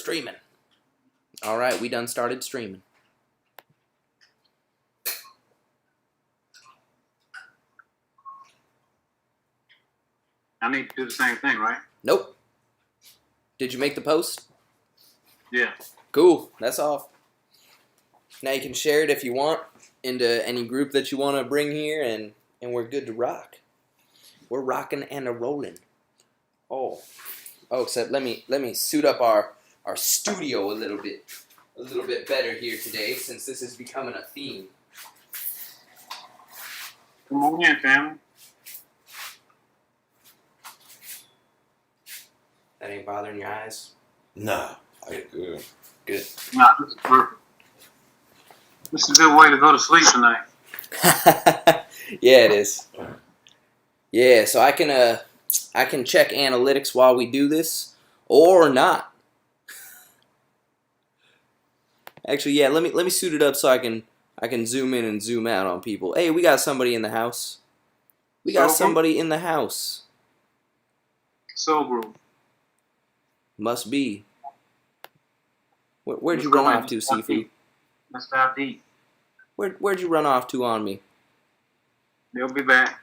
Streaming. All right, we done started streaming. I need to do the same thing, right? Nope. Did you make the post? Yeah. Cool. That's off. Now you can share it if you want into any group that you want to bring here, and we're good to rock. We're rocking and a rolling. Oh, except let me suit up our studio a little bit better here today, since this is becoming a theme. Come on in, family. That ain't bothering your eyes? Nah, I good. Good. Nah, this is perfect. This is a good way to go to sleep tonight. Yeah, it is. Yeah, so I can check analytics while we do this, or not. Actually, yeah, let me suit it up so I can zoom in and zoom out on people. Hey, we got somebody in the house. We got somebody in the house. Soul Group. Must be. Where'd you run off to, Sifu? Let's dive deep. Where'd you run off to on me? They'll be back.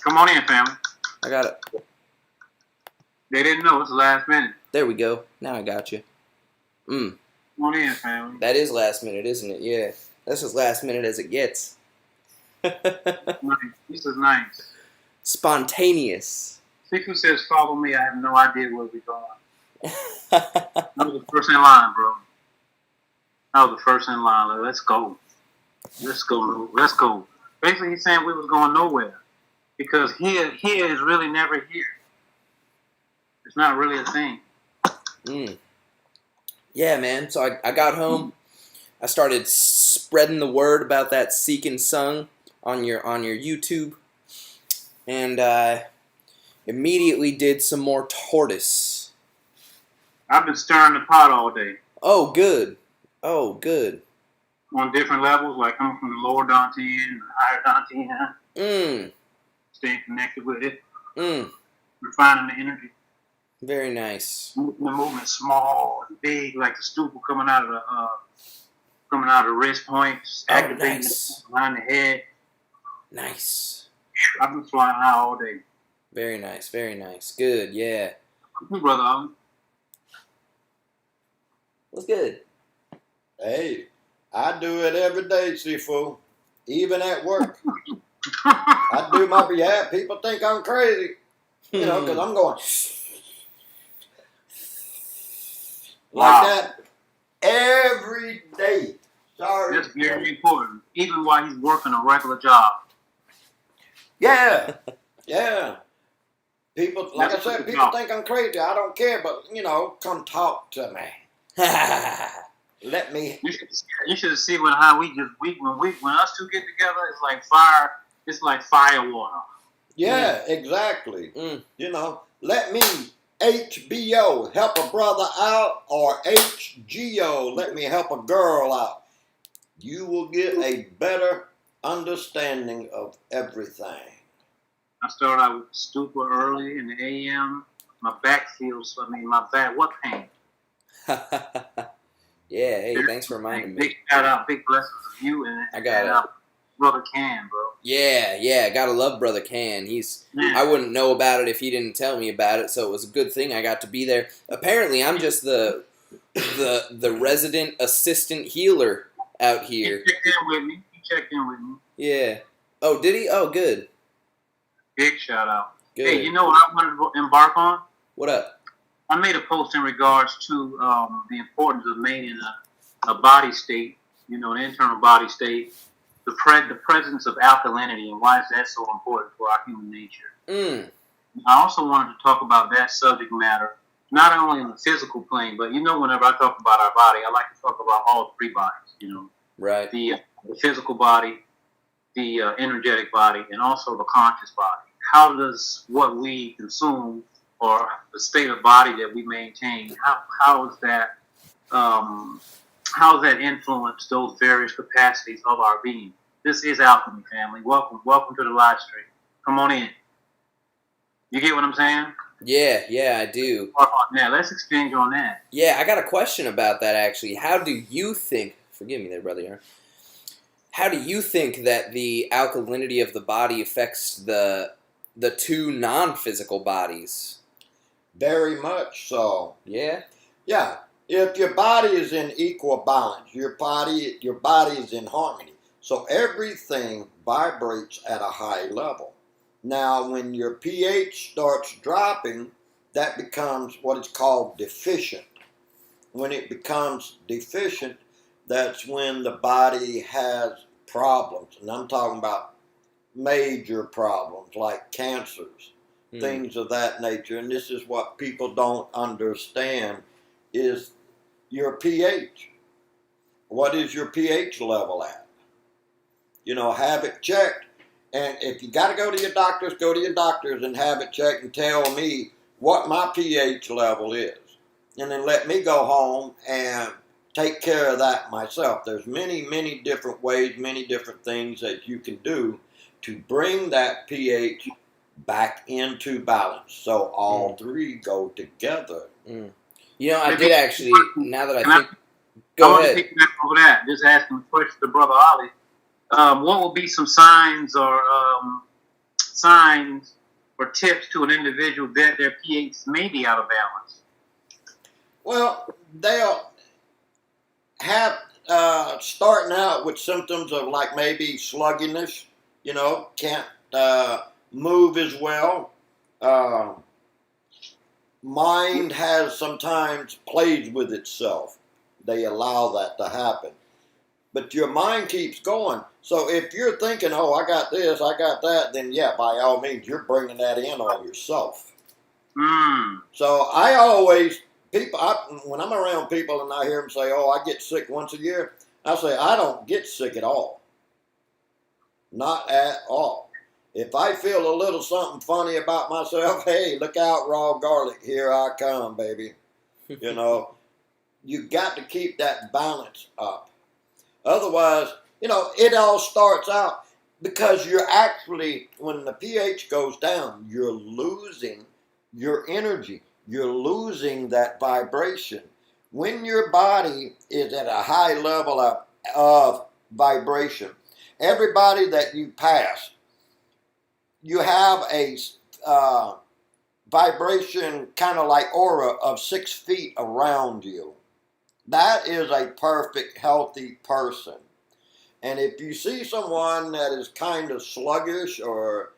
Come on in, family. I got it. They didn't know it's the last minute. There we go. Now I got you. Come on in, family. That is last minute, isn't it? Yeah. That's as last minute as it gets. Nice. This is nice. Spontaneous. Sifu says, follow me. I have no idea where we're going. That was the first in line, bro. That was the first in line. Let's go. Let's go. Let's go. Basically, he's saying we was going nowhere. Because here is really never here. It's not really a thing. Yeah, man. So I got home. I started spreading the word about that Seek and Sung on your YouTube, and I immediately did some more tortoise. I've been stirring the pot all day. Oh, good. Oh, good. On different levels, like coming from the lower Dantian, the higher Dantian. Staying connected with it. Refining the energy. Very nice. The movement small and big, like the stupor coming out of the wrist points, activating behind the head. Nice. I've been flying high all day. Very nice. Very nice. Good. Yeah. Hey, brother Ollie. What's good? Hey, I do it every day, Sifu. Even at work. I do my behalf. People think I'm crazy. You know, because I'm going like that every day. Sorry. That's very important. Even while he's working a regular job. Yeah. Yeah. People, like I said, people think I'm crazy. I don't care, but, you know, come talk to me. Let me. You should see when us two get together, it's like fire. It's like fire water. Yeah, exactly. You know, let me HBO help a brother out, or HGO let me help a girl out. You will get a better understanding of everything. I started out with stupor early in the AM. My back what pain? Yeah, hey, thanks for reminding me. Big shout out, big blessings of you and Brother Can, bro. Yeah, gotta love Brother Can. I wouldn't know about it if he didn't tell me about it, so it was a good thing I got to be there. Apparently, I'm just the resident assistant healer out here. He checked in with me. Yeah. Oh, did he? Oh, good. Big shout out. Good. Hey, you know what I wanted to embark on? What up? I made a post in regards to the importance of maintaining a body state, you know, an internal body state, the presence of alkalinity, and why is that so important for our human nature. I also wanted to talk about that subject matter, not only in the physical plane, but, you know, whenever I talk about our body, I like to talk about all three bodies, you know. Right. The physical body, the energetic body, and also the conscious body. How does what we consume, or the state of body that we maintain, how is that influence those various capacities of our being? This is Alchemy, family. Welcome to the live stream. Come on in. You get what I'm saying? Yeah, I do. Now, let's exchange on that. Yeah, I got a question about that actually. How do you think? Forgive me, there, brother. Aaron. How do you think that the alkalinity of the body affects the two non-physical bodies? Very much so. Yeah. Yeah. If your body is in equal balance, your body is in harmony. So everything vibrates at a high level. Now, when your pH starts dropping, that becomes what is called deficient. When it becomes deficient, that's when the body has problems. And I'm talking about major problems like cancers, things of that nature. And this is what people don't understand is your pH. What is your pH level at? Have it checked. And if you got to go to your doctors, go to your doctors and have it checked and tell me what my pH level is. And then let me go home and take care of that myself. There's many, many different ways, many different things that you can do to bring that pH back into balance. So all three go together. I did actually, now that I think... I Go want ahead. to pick back over that. Just asking a question to Brother Ollie. What will be some signs or tips to an individual that their pH may be out of balance? Well, they'll have starting out with symptoms of like maybe sluggishness, can't move as well. Mind has sometimes plays with itself. They allow that to happen. But your mind keeps going. So if you're thinking, oh, I got this, I got that, then yeah, by all means, you're bringing that in on yourself. So I always, when I'm around people and I hear them say, oh, I get sick once a year, I say, I don't get sick at all. Not at all. If I feel a little something funny about myself, hey, look out, raw garlic, here I come, baby. You got to keep that balance up. Otherwise, it all starts out because you're actually, when the pH goes down, you're losing your energy. You're losing that vibration. When your body is at a high level of vibration, everybody that you pass, you have a vibration kind of like aura of 6 feet around you. That is a perfect, healthy person. And if you see someone that is kind of sluggish or,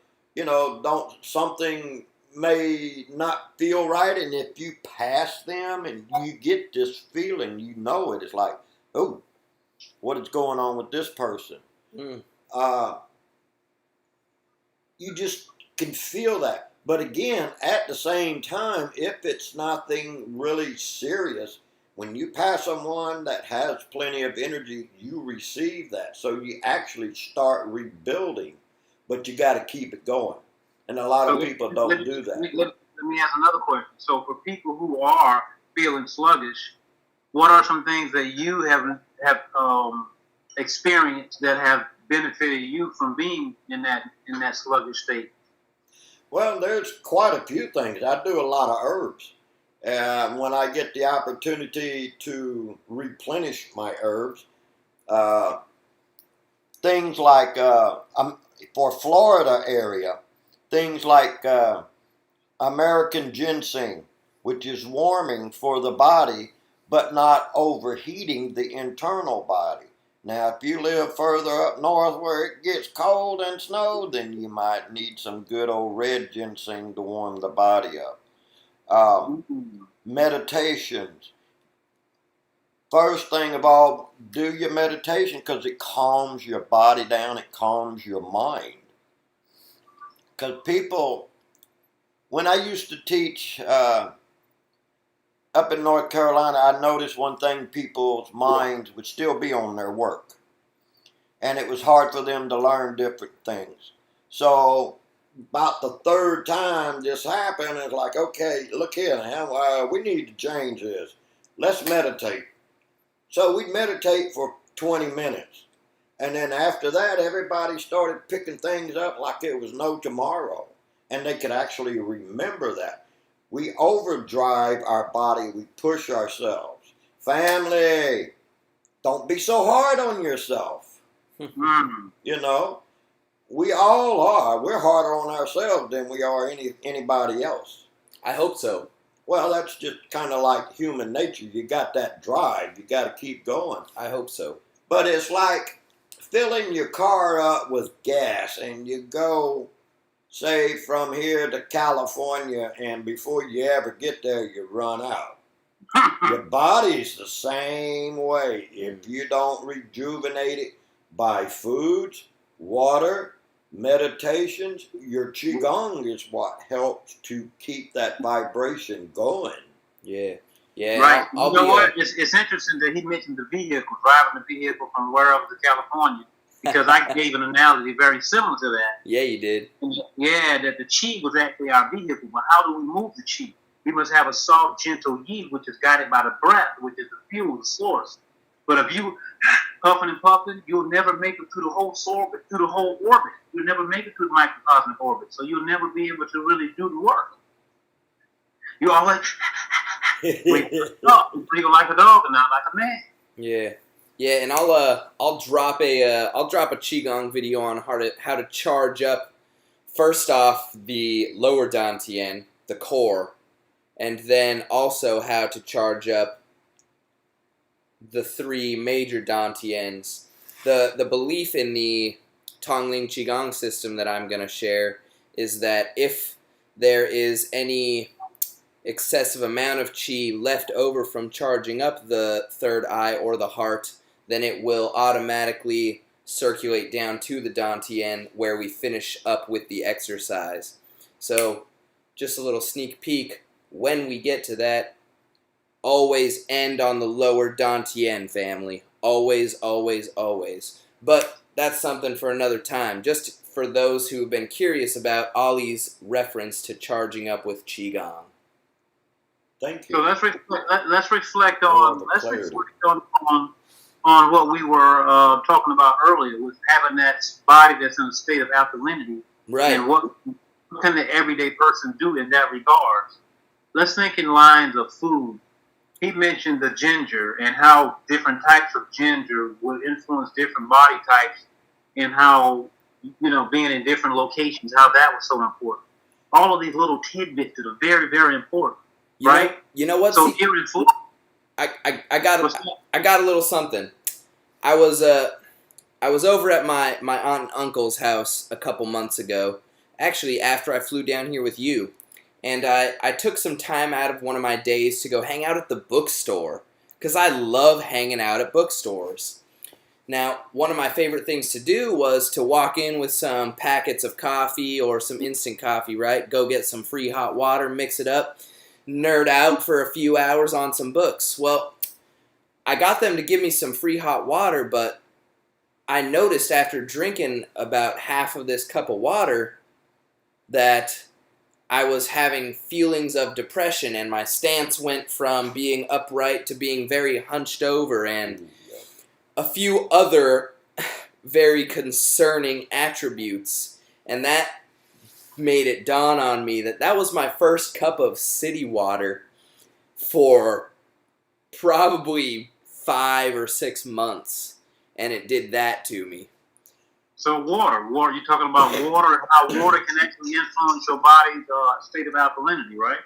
something may not feel right, and if you pass them and you get this feeling, it's like, oh, what is going on with this person? You just can feel that. But again, at the same time, if it's nothing really serious, when you pass someone that has plenty of energy, you receive that. So you actually start rebuilding, but you got to keep it going. And a lot of people don't do that. Let me ask another question. So for people who are feeling sluggish, what are some things that you have experienced that have benefited you from being in that sluggish state? Well, there's quite a few things. I do a lot of herbs. When I get the opportunity to replenish my herbs, things like for Florida area, things like American ginseng, which is warming for the body, but not overheating the internal body. Now, if you live further up north where it gets cold and snow, then you might need some good old red ginseng to warm the body up. Meditations. First thing of all, do your meditation because it calms your body down, it calms your mind. Because people, when I used to teach up in North Carolina, I noticed one thing, people's minds would still be on their work. And it was hard for them to learn different things. So about the third time this happened, it's like, okay, look here, we need to change this. Let's meditate. So we'd meditate for 20 minutes. And then after that, everybody started picking things up like it was no tomorrow. And they could actually remember that. We overdrive our body. We push ourselves. Family, don't be so hard on yourself. You know, we all are. We're harder on ourselves than we are anybody else. I hope so. Well, that's just kind of like human nature. You got that drive. You got to keep going. I hope so. But it's like filling your car up with gas and you go, say, from here to California, and before you ever get there, you run out. Your body's the same way. If you don't rejuvenate it by foods, water, meditations, your Qigong is what helps to keep that vibration going. Yeah. Yeah. Right. I'll you know be what? It's interesting that he mentioned the vehicle, driving the vehicle from wherever to California, because I gave an analogy very similar to that. Yeah, you did. Yeah, that the chi was actually our vehicle. But how do we move the chi? We must have a soft, gentle yi, which is guided by the breath, which is the fuel, the source. But if you puffing and puffing, you'll never make it through the whole orbit, through the whole orbit. You'll never make it through the microcosmic orbit. So you'll never be able to really do the work. You always wait, you like a dog and not like a man. Yeah. Yeah, and I'll drop a qigong video on how to charge up first off the lower dantian, the core, and then also how to charge up the 3 major dantians. The belief in the Tongling Qigong system that I'm going to share is that if there is any excessive amount of qi left over from charging up the third eye or the heart, then it will automatically circulate down to the dantian where we finish up with the exercise. So just a little sneak peek, when we get to that, always end on the lower dantian, family. Always, always, always. But that's something for another time. Just for those who have been curious about Ollie's reference to charging up with qigong. Thank you. So let's reflect on what we were talking about earlier, with having that body that's in a state of alkalinity. Right. And what can the everyday person do in that regard? Let's think in lines of food. He mentioned the ginger and how different types of ginger would influence different body types, and how, being in different locations, how that was so important. All of these little tidbits that are very, very important, right? You know what? So here in food, I got a little something. I was over at my aunt and uncle's house a couple months ago, actually after I flew down here with you. And I took some time out of one of my days to go hang out at the bookstore, because I love hanging out at bookstores. Now, one of my favorite things to do was to walk in with some packets of coffee or some instant coffee, right? Go get some free hot water, mix it up, nerd out for a few hours on some books. Well, I got them to give me some free hot water, but I noticed after drinking about half of this cup of water that I was having feelings of depression, and my stance went from being upright to being very hunched over, and a few other very concerning attributes. And that made it dawn on me that was my first cup of city water for probably 5 or 6 months, and it did that to me. So water, you're talking about water, how water can actually influence your body's state of alkalinity, right?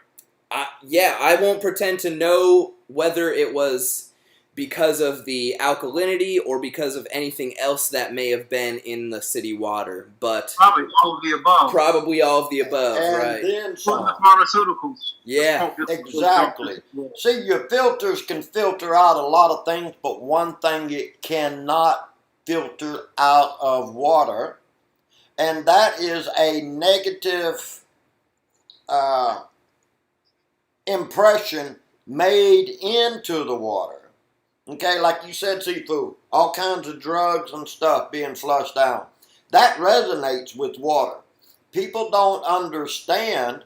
Yeah, I won't pretend to know whether it was because of the alkalinity or because of anything else that may have been in the city water, but probably all of the above. Probably all of the above, and right? Then some. The pharmaceuticals. Yeah, exactly. See, your filters can filter out a lot of things, but one thing it cannot filter out of water, and that is a negative impression made into the water. Okay, like you said, Sifu, all kinds of drugs and stuff being flushed down. That resonates with water. People don't understand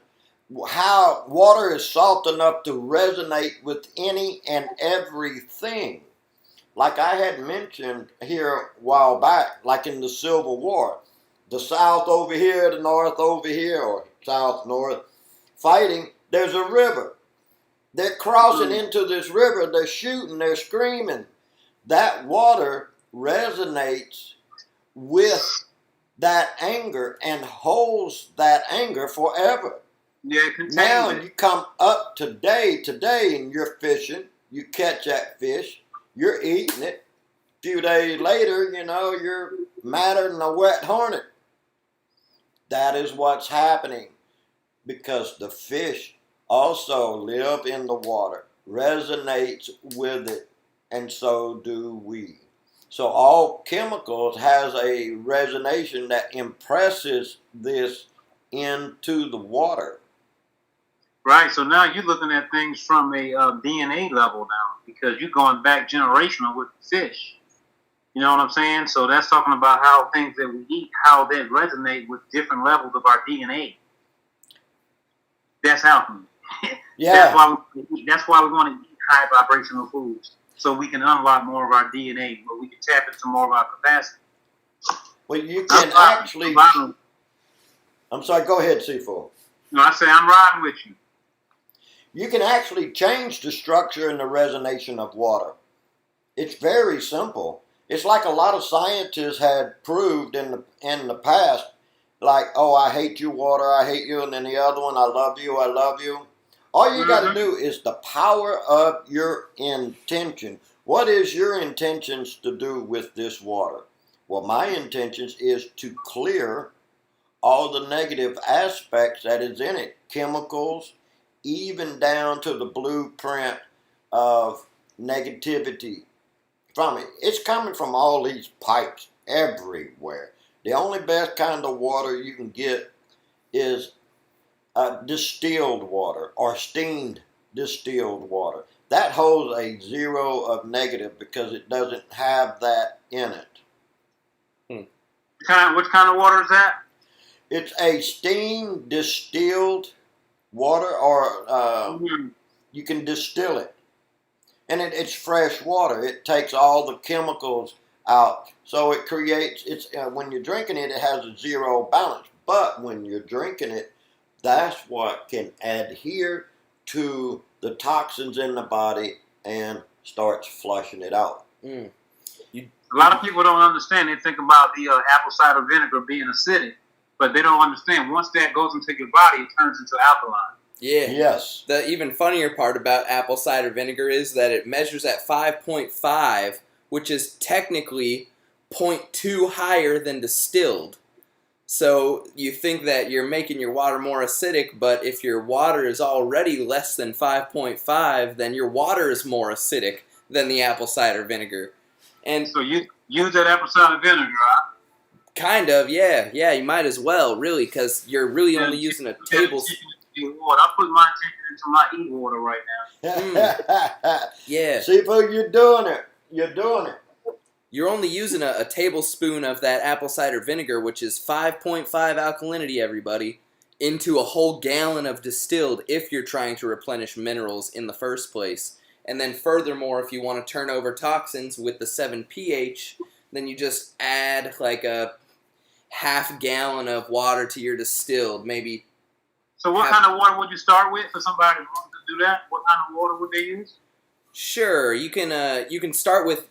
how water is salt enough to resonate with any and everything. Like I had mentioned here a while back, like in the Civil War, the South over here, the North over here, or South, North, fighting, There's a river. They're crossing into this river. They're shooting. They're screaming. That water resonates with that anger and holds that anger forever. Yeah, it contains Now it. you come up today, and you're fishing. You catch that fish. You're eating it. A few days later, you're madder than a wet hornet. That is what's happening because the fish also live in the water, resonates with it, and so do we. So all chemicals has a resonance that impresses this into the water. Right. So now you're looking at things from a DNA level now because you're going back generational with the fish. You know what I'm saying? So that's talking about how things that we eat, how that resonate with different levels of our DNA. That's how. Yeah. That's why we want to eat high vibrational foods so we can unlock more of our DNA, but we can tap into more of our capacity. Well, you can actually. I'm sorry. Go ahead, Sifu. No, I say I'm riding with you. You can actually change the structure and the resonance of water. It's very simple. It's like a lot of scientists had proved in the past, like, oh, I hate you, water, I hate you, and then the other one, I love you, I love you. All you got to do is the power of your intention. What is your intentions to do with this water? Well, my intentions is to clear all the negative aspects that is in it, chemicals, even down to the blueprint of negativity from it. It's coming from all these pipes everywhere. The only best kind of water you can get is distilled water or steamed distilled water. That holds a zero of negative because it doesn't have that in it. What kind of water is that? It's a steamed distilled water, or you can distill it. And it's fresh water. It takes all the chemicals out. So it creates, when you're drinking it, it has a zero balance. But when you're drinking it, that's what can adhere to the toxins in the body and starts flushing it out. A lot of people don't understand. They think about the apple cider vinegar being acidic, but they don't understand. Once that goes into your body, it turns into alkaline. Yeah. Yes. The even funnier part about apple cider vinegar is that it measures at 5.5, which is technically 0.2 higher than distilled. So you think that you're making your water more acidic, but if your water is already less than 5.5, then your water is more acidic than the apple cider vinegar. And so you use that apple cider vinegar, huh? Kind of, yeah. Yeah, you might as well, really, because you're really only using a tablespoon. I'm putting my attention into my e-water right now. Yeah. Sifu, you're doing it. You're doing it. You're only using a tablespoon of that apple cider vinegar, which is 5.5 alkalinity, everybody, into a whole gallon of distilled if you're trying to replenish minerals in the first place. And then furthermore, if you want to turn over toxins with the 7 pH, then you just add like a half gallon of water to your distilled, maybe. So what kind of water would you start with for somebody who wants to do that? What kind of water would they use? Sure, you can start with.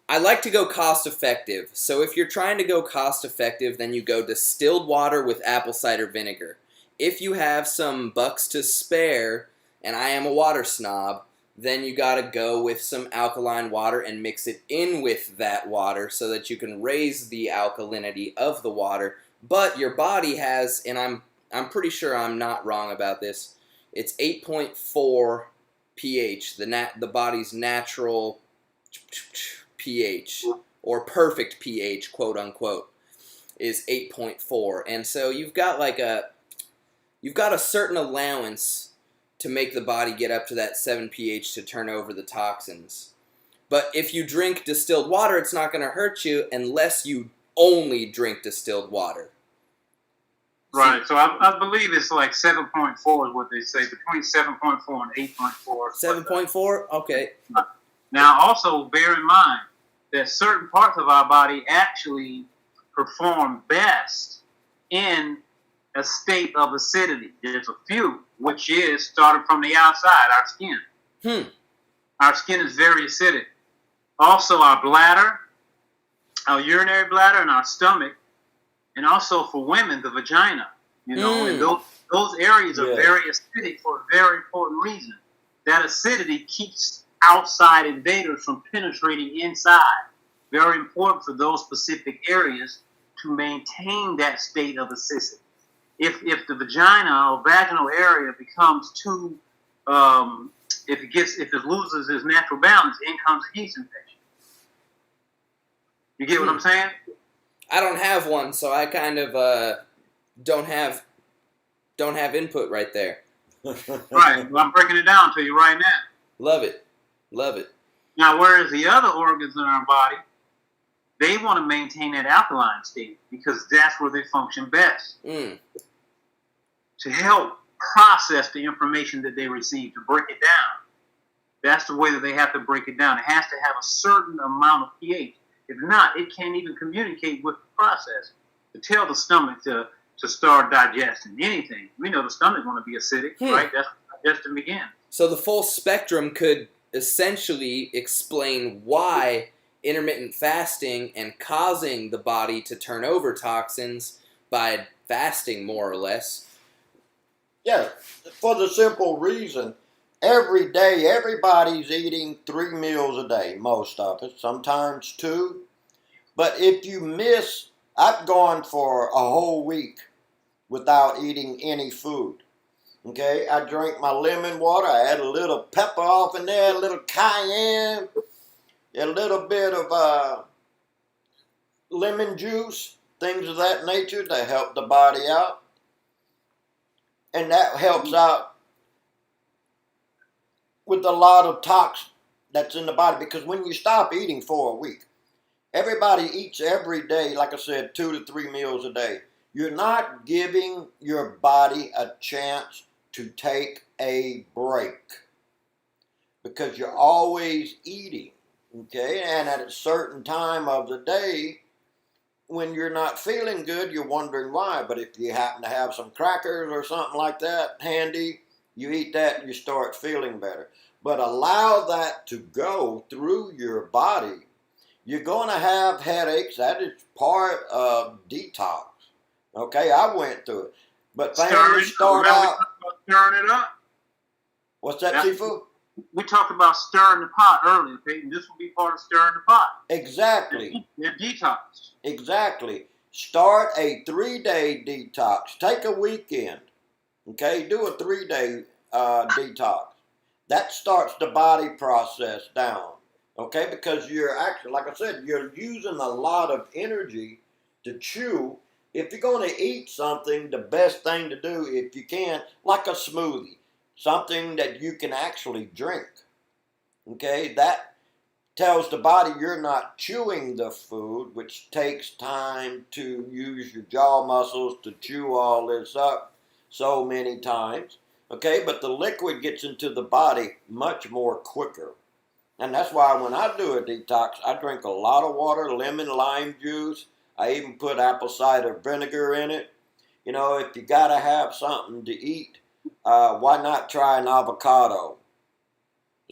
I like to go cost effective. So if you're trying to go cost effective, then you go distilled water with apple cider vinegar. If you have some bucks to spare, and I am a water snob, then you gotta go with some alkaline water and mix it in with that water so that you can raise the alkalinity of the water. But your body has, and I'm pretty sure I'm not wrong about this, it's 8.4 pH, the body's natural pH, or perfect pH, quote unquote, is 8.4. And so you've got a certain allowance to make the body get up to that 7 pH to turn over the toxins. But if you drink distilled water, it's not going to hurt you unless you only drink distilled water. Right, so I believe it's like 7.4 is what they say, between 7.4 and 8.4. 7.4? Okay. Now, also bear in mind that certain parts of our body actually perform best in a state of acidity. There's a few, which is starting from the outside, our skin. Our skin is very acidic. Also, our bladder, our urinary bladder, and our stomach, and also for women, the vagina. And those areas are very acidic for a very important reason. That acidity keeps outside invaders from penetrating inside. Very important for those specific areas to maintain that state of acidity. If the vagina or vaginal area becomes too, if it loses its natural balance, in comes a yeast infection. You get what I'm saying? I don't have one, so I kind of don't have input right there. Right. Well, I'm breaking it down to you right now. Love it. Love it. Now, whereas the other organs in our body, they want to maintain that alkaline state because that's where they function best. To help process the information that they receive, to break it down. That's the way that they have to break it down. It has to have a certain amount of pH. If not, it can't even communicate with the process to tell the stomach to start digesting anything. We know the stomach going to be acidic, right? That's digestion begins. So the full spectrum could essentially explain why intermittent fasting and causing the body to turn over toxins by fasting, more or less. Yeah, for the simple reason, every day everybody's eating 3 meals a day, most of us, sometimes 2. But if you miss, I've gone for a whole week without eating any food. Okay, I drank my lemon water, I add a little pepper off in there, a little cayenne, a little bit of lemon juice, things of that nature to help the body out. And that helps out with a lot of toxin that's in the body. Because when you stop eating for a week, everybody eats every day, like I said, 2 to 3 meals a day. You're not giving your body a chance to take a break because you're always eating, okay? And at a certain time of the day, when you're not feeling good, you're wondering why. But if you happen to have some crackers or something like that handy, you eat that and you start feeling better. But allow that to go through your body. You're going to have headaches. That is part of detox. Okay, I went through it. But families start out. Stirring it up. What's that, Sifu? We talked about stirring the pot earlier, Peyton. This will be part of stirring the pot. Exactly. Your detox. Exactly. Start a 3-day detox. Take a weekend. Okay, do a 3-day detox. That starts the body process down. Okay, because you're actually, like I said, you're using a lot of energy to chew. If you're going to eat something, the best thing to do, if you can, like a smoothie, something that you can actually drink. Okay, that tells the body you're not chewing the food, which takes time to use your jaw muscles to chew all this up so many times. Okay, but the liquid gets into the body much more quicker. And that's why when I do a detox, I drink a lot of water, lemon, lime juice. I even put apple cider vinegar in it. You know, if you got to have something to eat, why not try an avocado?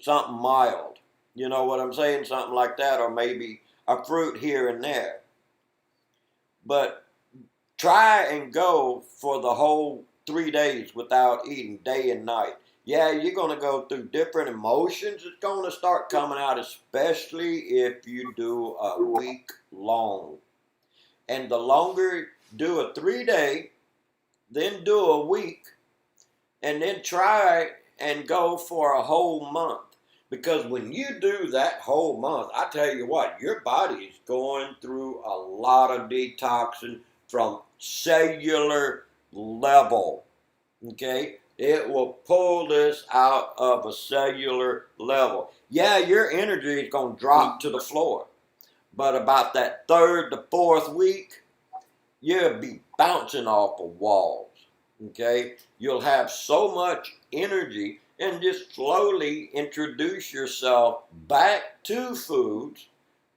Something mild. You know what I'm saying? Something like that, or maybe a fruit here and there. But try and go for the whole 3 days without eating, day and night. Yeah, you're going to go through different emotions. It's going to start coming out, especially if you do a week long. And the longer, do a 3-day, then do a week, and then try and go for a whole month. Because when you do that whole month, I tell you what, your body is going through a lot of detoxing from cellular level. Okay? It will pull this out of a cellular level. Yeah, your energy is going to drop to the floor. But about that 3rd to 4th week, you'll be bouncing off of walls. Okay? You'll have so much energy, and just slowly introduce yourself back to foods.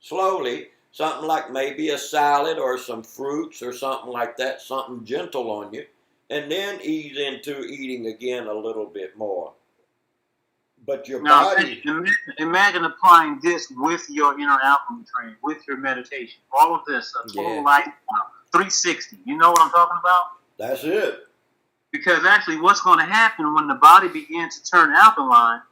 Slowly. Something like maybe a salad or some fruits or something like that. Something gentle on you. and then ease into eating again a little bit more. But your Now, body, imagine applying this with your inner alchemy training, with your meditation. All of this, a total life 360. You know what I'm talking about? that's it. Because actually, what's going to happen when the body begins to turn alkaline,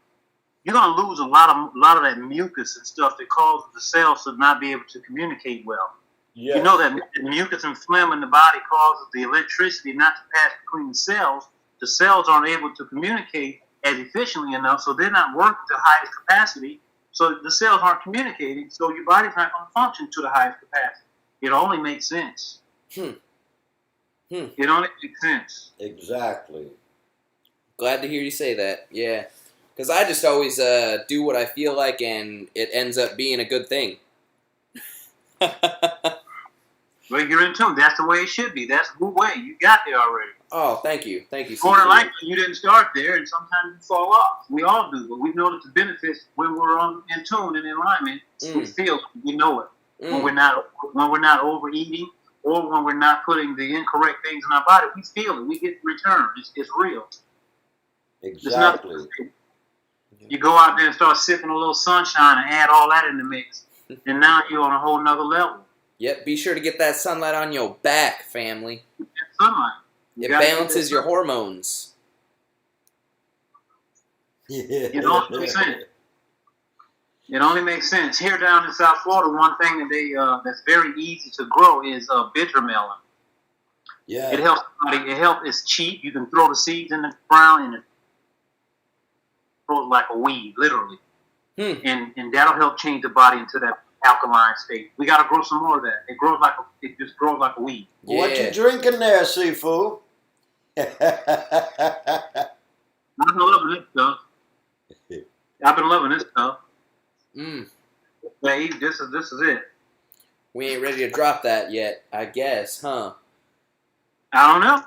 you're going to lose a lot of that mucus and stuff that causes the cells to not be able to communicate well. Yes. You know that mucus and phlegm in the body causes the electricity not to pass between the cells. The cells aren't able to communicate as efficiently enough, so they're not working to the highest capacity. So the cells aren't communicating, so your body's not going to function to the highest capacity. It only makes sense. It only makes sense. Exactly. Glad to hear you say that. Yeah. Because I just always do what I feel like, and it ends up being a good thing. Well, you're in tune. That's the way it should be. That's the good way. You got there already. Oh, thank you. Thank you. More than likely, you didn't start there, and sometimes you fall off. We all do, but we know that the benefits when we're in tune and in alignment, we feel, we know it. When we're not overeating, or when we're not putting the incorrect things in our body, we feel it. We get the return. It's real. Exactly. You go out there and start sipping a little sunshine and add all that in the mix, and now you're on a whole nother level. Yep, be sure to get that sunlight on your back, family. Sunlight. It balances your hormones. It only makes sense. It only makes sense. Here down in South Florida, one thing that that's very easy to grow is bitter melon. Yeah. It helps. It's cheap. You can throw the seeds in the ground and it grows like a weed, literally. And that'll help change the body into that alkaline state. We got to grow some more of that. It just grows like a weed. Yeah. What you drinking there, Sifu? I've been loving this stuff. Hey, this is it. We ain't ready to drop that yet, I guess, huh? I don't know.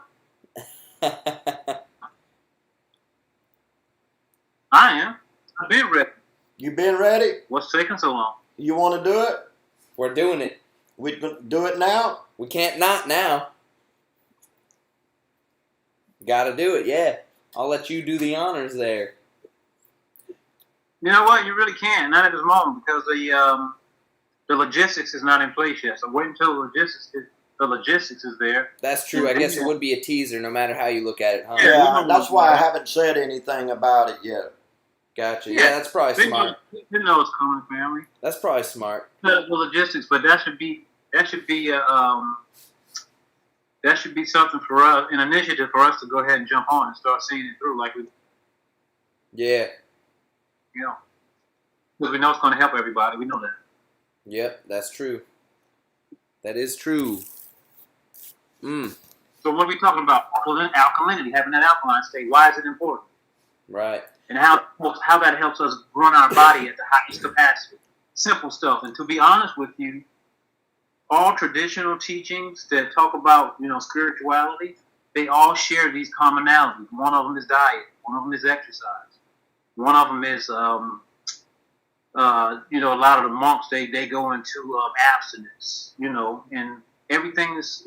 I am. I've been ready. You been ready? What's taking so long? You want to do it? We're doing it. We can do it now? We can't not now. Gotta do it, yeah. I'll let you do the honors there. You know what? You really can't. Not at this moment because the logistics is not in place yet. So wait until the logistics is there. That's true. I guess it would be a teaser no matter how you look at it, huh? Yeah, that's why I haven't said anything about it yet. Gotcha. Yeah, that's probably smart. You know it's coming, family. That's probably smart. The logistics, but that should be something for us, an initiative for us to go ahead and jump on and start seeing it through, like we. Yeah. You know, because we know it's going to help everybody. We know that. Yep, that's true. That is true. So what are we talking about? Alkalinity, having that alkaline state. Why is it important? Right. And how that helps us run our body at the highest capacity. Simple stuff. And to be honest with you, all traditional teachings that talk about, spirituality, they all share these commonalities. One of them is diet. One of them is exercise. One of them is, a lot of the monks, they go into abstinence, and everything is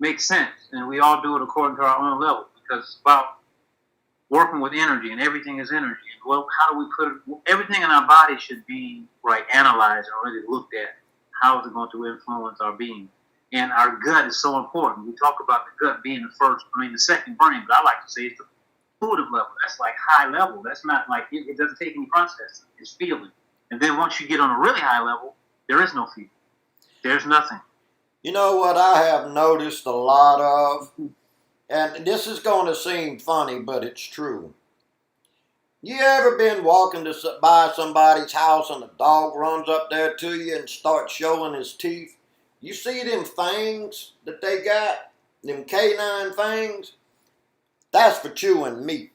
makes sense. And we all do it according to our own level because it's about working with energy, and everything is energy. Well, how do we put it? Everything in our body should be analyzed and really looked at. How is it going to influence our being? And our gut is so important. We talk about the gut being the second brain, but I like to say it's the intuitive level. That's like high level. That's not like it doesn't take any processing. It's feeling. And then once you get on a really high level, there is no feeling. There's nothing. You know what I have noticed a lot of? And this is going to seem funny, but it's true. You ever been walking by somebody's house and a dog runs up there to you and starts showing his teeth? You see them fangs that they got? Them canine fangs? That's for chewing meat.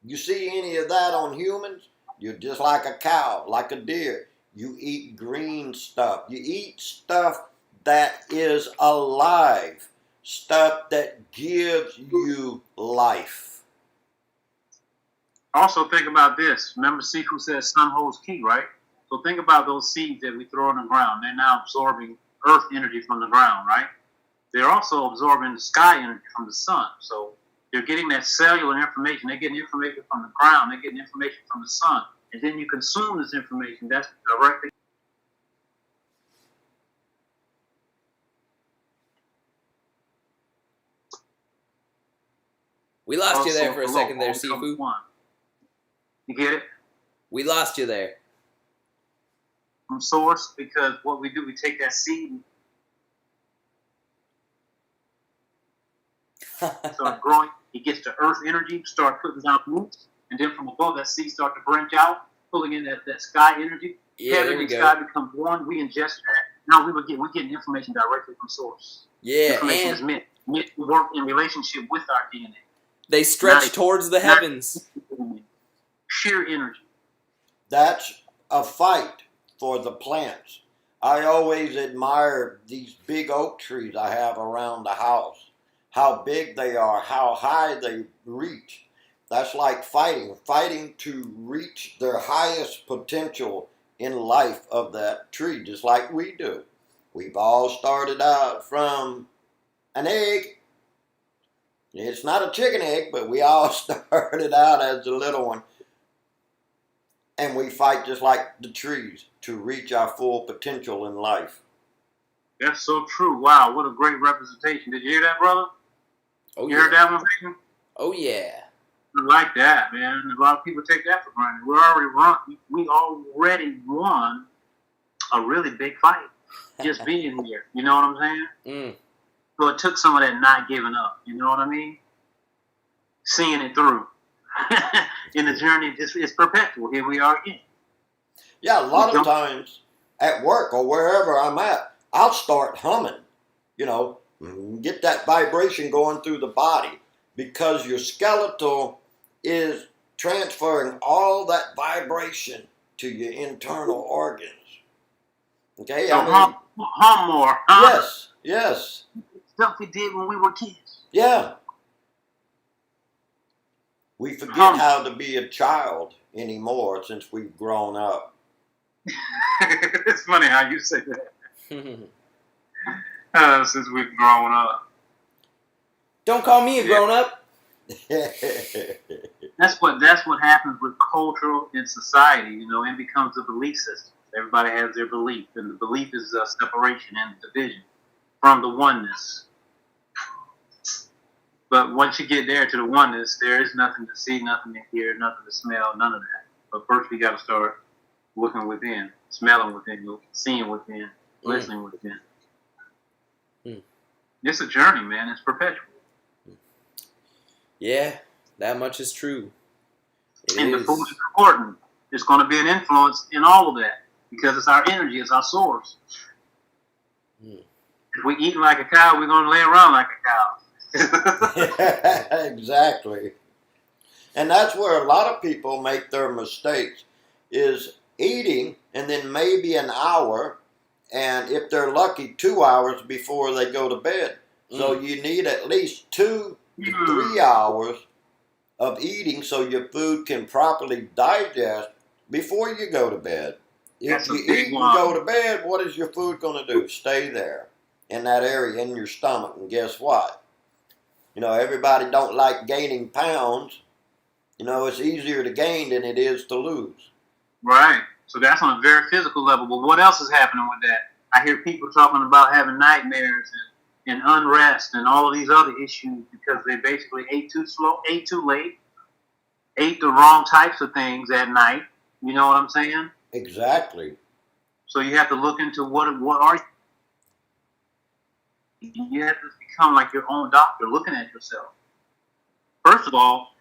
You see any of that on humans? You're just like a cow, like a deer. You eat green stuff. You eat stuff that is alive. Stuff that gives you life. Also think about this. Remember Sifu says sun holds key, right? So think about those seeds that we throw on the ground. They're now absorbing earth energy from the ground, right? they're also absorbing the sky energy from the sun. So they're getting that cellular information. They're getting information from the ground. They're getting information from the sun. And then you consume this information. That's directly. We lost you there for a second there, Sifu. You get it? We lost you there. From source, because what we do, we take that seed and start growing. It gets to earth energy, start putting down roots, and then from above, that seed start to branch out, pulling in that sky energy. Yeah, Heaven there we and go. sky become one. We ingest that. Now we're getting information directly from source. Yeah, Information and is meant to work in relationship with our DNA. they stretch towards the heavens. Sheer energy. That's a fight for the plants. I always admire these big oak trees I have around the house. How big they are, how high they reach. That's like fighting to reach their highest potential in life of that tree, just like we do. We've all started out from an egg. It's not a chicken egg, but we all started out as a little one. And we fight just like the trees to reach our full potential in life. That's so true. Wow, what a great representation. Did you hear that, brother? Oh, You yeah. heard that one, man? Oh, yeah. I like that, man. A lot of people take that for granted. We already won a really big fight just being here. You know what I'm saying? Mm. So it took some of that not giving up. You know what I mean? Seeing it through. In the journey, it's perpetual. Here we are again. Yeah, a lot of times at work or wherever I'm at, I'll start humming, get that vibration going through the body because your skeletal is transferring all that vibration to your internal organs. Okay? So hum more. Huh? Yes. Stuff we did when we were kids. Yeah. We forget how to be a child anymore since we've grown up. It's funny how you say that. Since we've grown up. Don't call me a grown up. That's what happens with cultural in society. It becomes a belief system. Everybody has their belief, and the belief is a separation and division from the oneness. But once you get there to the oneness, there is nothing to see, nothing to hear, nothing to smell, none of that. But first we got to start looking within, smelling within, seeing within, listening within. It's a journey, man. It's perpetual. Yeah, that much is true. And the food is important. There's going to be an influence in all of that because it's our energy, it's our source. If we eat like a cow, we're going to lay around like a cow. Exactly. And that's where a lot of people make their mistakes is eating and then maybe an hour and if they're lucky 2 hours before they go to bed. So you need at least 2 to 3 hours of eating so your food can properly digest before you go to bed. If you eat and go to bed, what is your food going to do? Stay there in that area in your stomach. And guess what? Everybody don't like gaining pounds. It's easier to gain than it is to lose. Right. So that's on a very physical level. But what else is happening with that? I hear people talking about having nightmares and unrest and all of these other issues because they basically ate too slow, ate too late, ate the wrong types of things at night. You know what I'm saying? Exactly. So you have to look into what are you? You have to become like your own doctor, looking at yourself. First of all,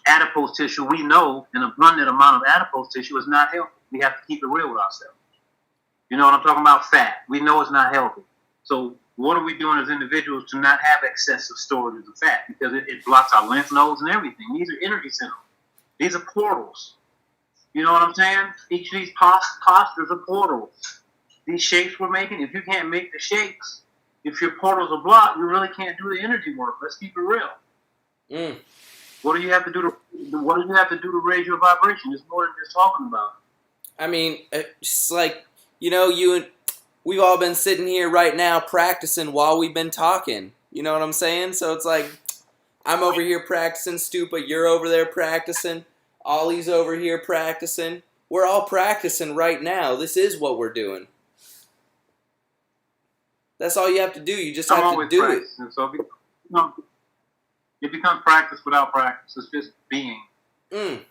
adipose tissue, we know an abundant amount of adipose tissue is not healthy. We have to keep it real with ourselves. You know what I'm talking about? Fat. We know it's not healthy. So what are we doing as individuals to not have excessive storages of fat? Because it blocks our lymph nodes and everything. These are energy centers. These are portals. You know what I'm saying? Each of these postures are portals. These shapes we're making, if you can't make the shapes, if your portals are blocked, you really can't do the energy work. Let's keep it real. What do you have to do to raise your vibration? It's more than just talking about. I mean, it's like, you we've all been sitting here right now practicing while we've been talking. You know what I'm saying? So it's like, I'm over here practicing Stupa, you're over there practicing, Ollie's over here practicing. We're all practicing right now. This is what we're doing. That's all you have to do. You just have to do it. So it becomes practice without practice. It's just being. For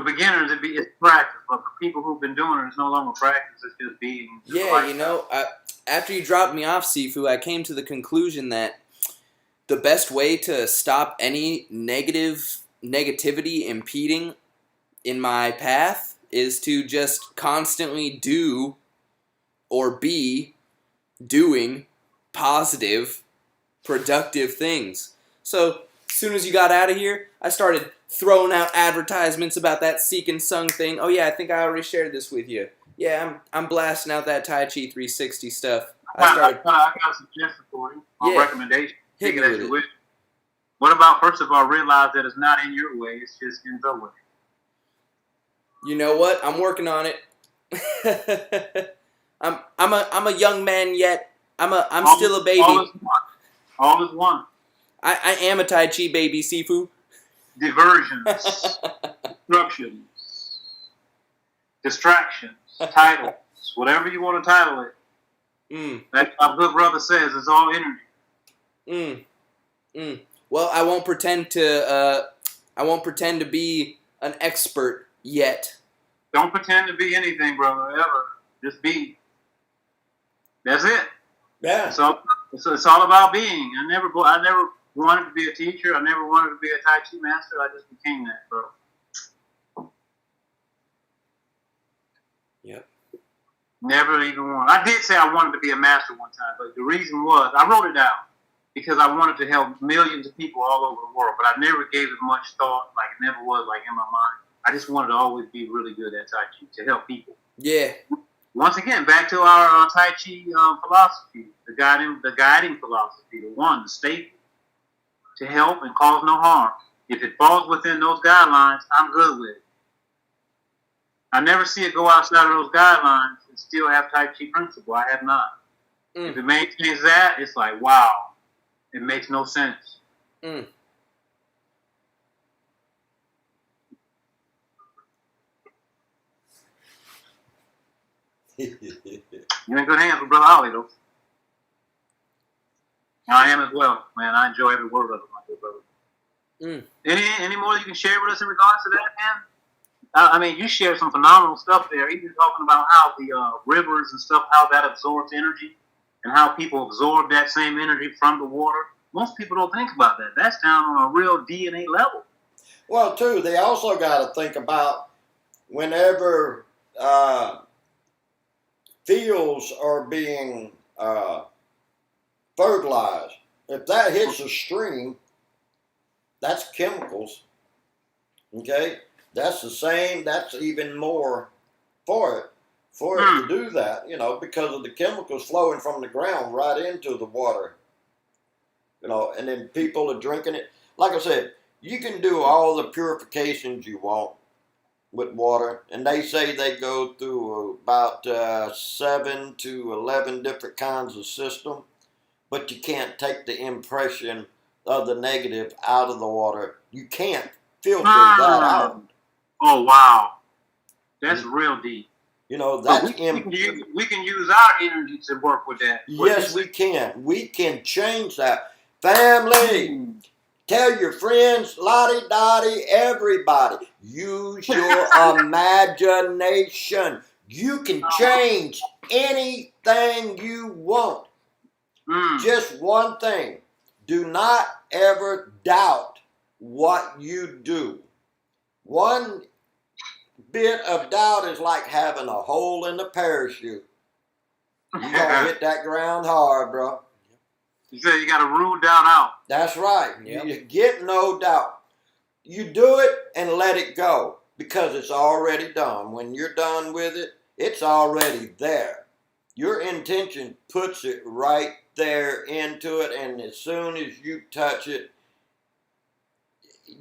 beginners, it's practice. But for people who've been doing it, it's no longer practice. It's just being. Yeah, you know, after you dropped me off, Sifu, I came to the conclusion that the best way to stop any negativity impeding in my path is to just constantly do or be doing positive, productive things. So, as soon as you got out of here, I started throwing out advertisements about that Seek and Sung thing. Oh yeah, I think I already shared this with you. Yeah, I'm blasting out that Tai Chi 360 stuff. I got a suggestion for you. Recommendation. Hit me with it. What about, first of all, realize that it's not in your way, it's just in the way. You know what? I'm working on it. I'm a young man yet. I'm still a baby. All is one. I am a Tai Chi baby, Sifu. Diversions, distractions, titles, whatever you want to title it. Like my good brother says, it's all energy. Well, I won't pretend to be an expert yet. Don't pretend to be anything, brother, ever. Just be. That's it. Yeah. So it's all about being. I never wanted to be a teacher. I never wanted to be a Tai Chi master. I just became that, bro. Yep. Never even wanted. I did say I wanted to be a master one time, but the reason was I wrote it down because I wanted to help millions of people all over the world, but I never gave it much thought. Like it never was like in my mind. I just wanted to always be really good at Tai Chi to help people. Yeah. Once again, back to our Tai Chi philosophy, the guiding philosophy, the staple, to help and cause no harm. If it falls within those guidelines, I'm good with it. I never see it go outside of those guidelines and still have Tai Chi principle. I have not. If it maintains that, it's like, wow, it makes no sense. You're in good hands with Brother Ollie, though. I am as well, man. I enjoy every word of it, my good brother. Any more you can share with us in regards to that, man? I mean, you shared some phenomenal stuff there. Even talking about how the rivers and stuff, how that absorbs energy, and how people absorb that same energy from the water. Most people don't think about that. That's down on a real DNA level. Well, too, they also got to think about whenever fields are being fertilized. If that hits a stream, that's chemicals. Okay? That's the same, that's even more for it to do that, because of the chemicals flowing from the ground right into the water. And then people are drinking it. Like I said, you can do all the purifications you want with water, and they say they go through about 7 to 11 different kinds of system, but you can't take the impression of the negative out of the water. You can't filter that out. Oh, wow. That's real deep. That's we can use our energy to work with that. Yes, we can. We can change that. Family, tell your friends, lottie-dottie, everybody, use your imagination. You can change anything you want. Just one thing. Do not ever doubt what you do. One bit of doubt is like having a hole in the parachute. You're going to hit that ground hard, bro. You said you got to rule doubt out. That's right. Yep. You get no doubt. You do it and let it go because it's already done. When you're done with it, it's already there. Your intention puts it right there into it, and as soon as you touch it,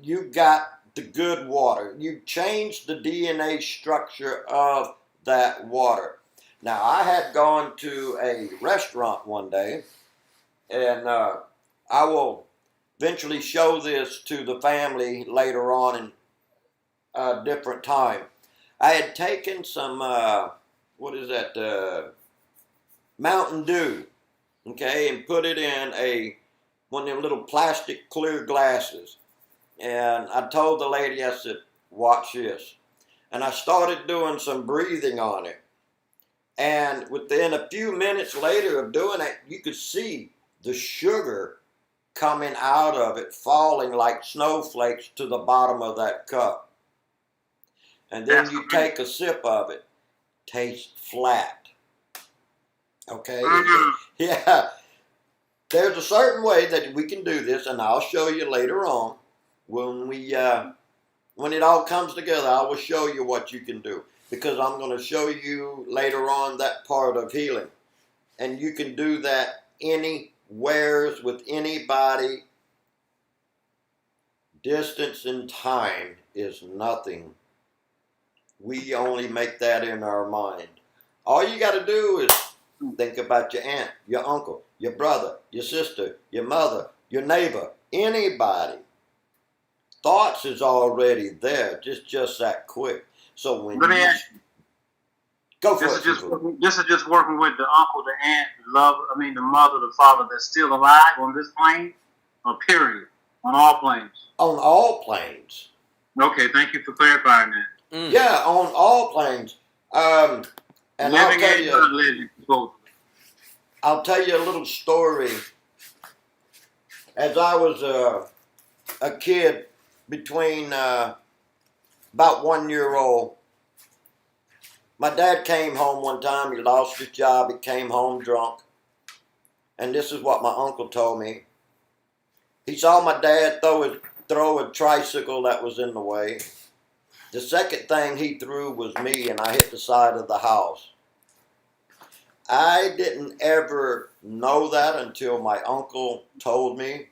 you got the good water. You change the DNA structure of that water. Now, I had gone to a restaurant one day, and I will eventually show this to the family later on in a different time. I had taken some, what is that, Mountain Dew, okay, and put it in one of them little plastic clear glasses. And I told the lady, I said, watch this. And I started doing some breathing on it. And within a few minutes later of doing it, you could see the sugar coming out of it, falling like snowflakes to the bottom of that cup. And then you take a sip of it. Tastes flat. Okay? Yeah. There's a certain way that we can do this, and I'll show you later on. When it all comes together, I will show you what you can do. Because I'm going to show you later on that part of healing. And you can do that anywhere with anybody. Distance and time is nothing. We only make that in our mind. All you got to do is think about your aunt, your uncle, your brother, your sister, your mother, your neighbor, anybody. Thoughts is already there, just that quick. So when Let me ask you. Go for This it. is just working with the uncle, the aunt, the mother, the father that's still alive on this plane, or period, on all planes. On all planes. Okay, thank you for clarifying that. Yeah, on all planes. And Living and non-living, both. I'll tell you a little story. As I was a kid, between about 1 year old, my dad came home one time. He lost his job. He came home drunk. And this is what my uncle told me. He saw my dad throw a tricycle that was in the way. The second thing he threw was me, and I hit the side of the house. I didn't ever know that until my uncle told me.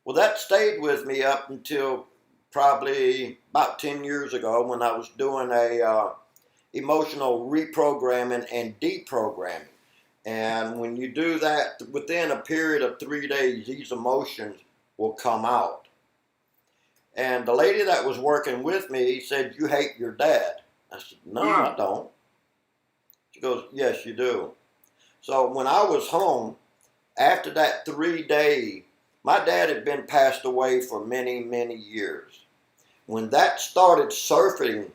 Well, that stayed with me up until probably about 10 years ago when I was doing a emotional reprogramming and deprogramming. And when you do that, within a period of 3 days, these emotions will come out. And the lady that was working with me said, "You hate your dad." I said, "No, I don't." She goes, "Yes, you do." So when I was home, after that 3 days, my dad had been passed away for many, many years. When that started surfing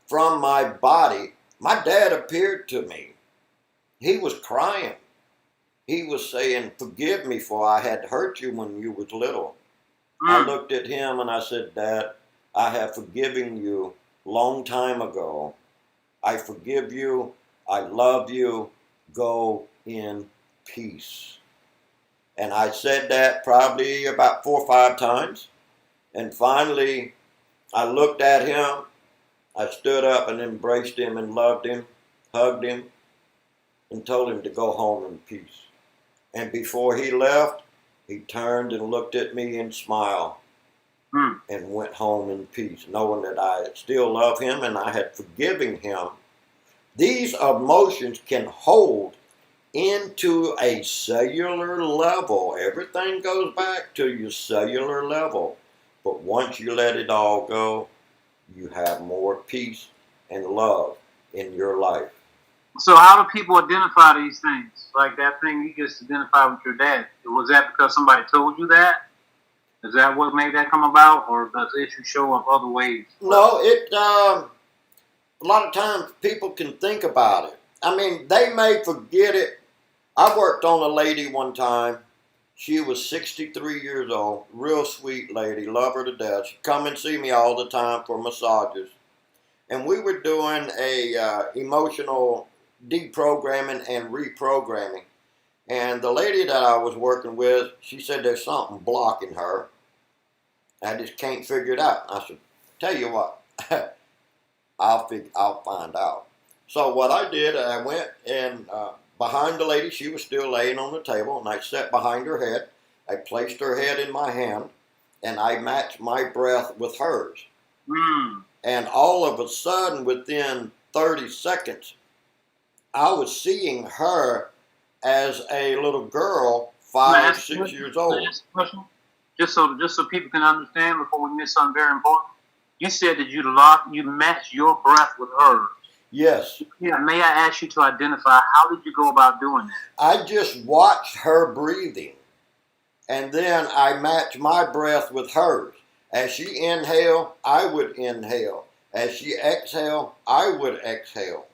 from my body, my dad appeared to me. He was crying. He was saying, "Forgive me for I had hurt you when you was little." I looked at him and I said, "Dad, I have forgiven you long time ago. I forgive you. I love you. Go in peace." And I said that probably about 4 or 5 times. And finally, I looked at him. I stood up and embraced him and loved him, hugged him, and told him to go home in peace. And before he left, he turned and looked at me and smiled and went home in peace, knowing that I still love him and I had forgiven him. These emotions can hold into a cellular level. Everything goes back to your cellular level. But once you let it all go, you have more peace and love in your life. So how do people identify these things? Like that thing you just identified with your dad. Was that because somebody told you that? Is that what made that come about? Or does the issue show up other ways? No, a lot of times people can think about it. I mean, they may forget it. I worked on a lady one time. She was 63 years old, real sweet lady, love her to death. She'd come and see me all the time for massages. And we were doing a emotional deprogramming and reprogramming. And the lady that I was working with, she said there's something blocking her. I just can't figure it out. I said, "Tell you what, I'll find out." So what I did, I went and behind the lady, she was still laying on the table, and I sat behind her head. I placed her head in my hand, and I matched my breath with hers. And all of a sudden, within 30 seconds, I was seeing her as a little girl, Can I 5, ask a 6 question? years Can I old. ask a question? Just so people can understand before we miss something very important. You said that you matched your breath with hers. Yes. Yeah. May I ask you to identify how did you go about doing that? I just watched her breathing, and then I matched my breath with hers. As she inhaled, I would inhale. As she exhaled, I would exhale.